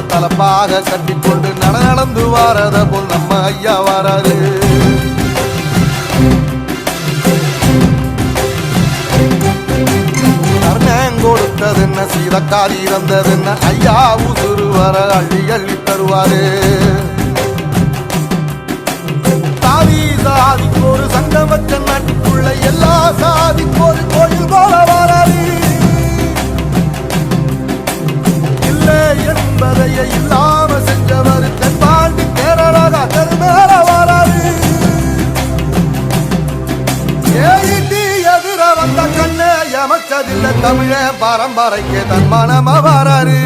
எல்லாம் தலப்பாக கட்டிக்கொண்டு நடந்து வாரத போல் நம்ம ஐயா வராரு. கொடுத்தது என்ன சீதக்காரி இறந்தது என்ன ஐயா உசுறு வர அள்ளி அள்ளி தருவாரு. சாதி சாதிக்கு ஒரு சங்கம் வச்ச நாட்டுக்குள்ள எல்லா சாதிக்கு ஒரு கோயில் போல வராது. இல்லை என்பதைய இல்லாம செஞ்சவர் தென்பாண்டி கேரளா கருமேல வராது. ஏயிட்டி எதிர வந்த கண்ணே எமச்சதில்லை தமிழ பரம்பரைக்கு தன் மனம வராரு.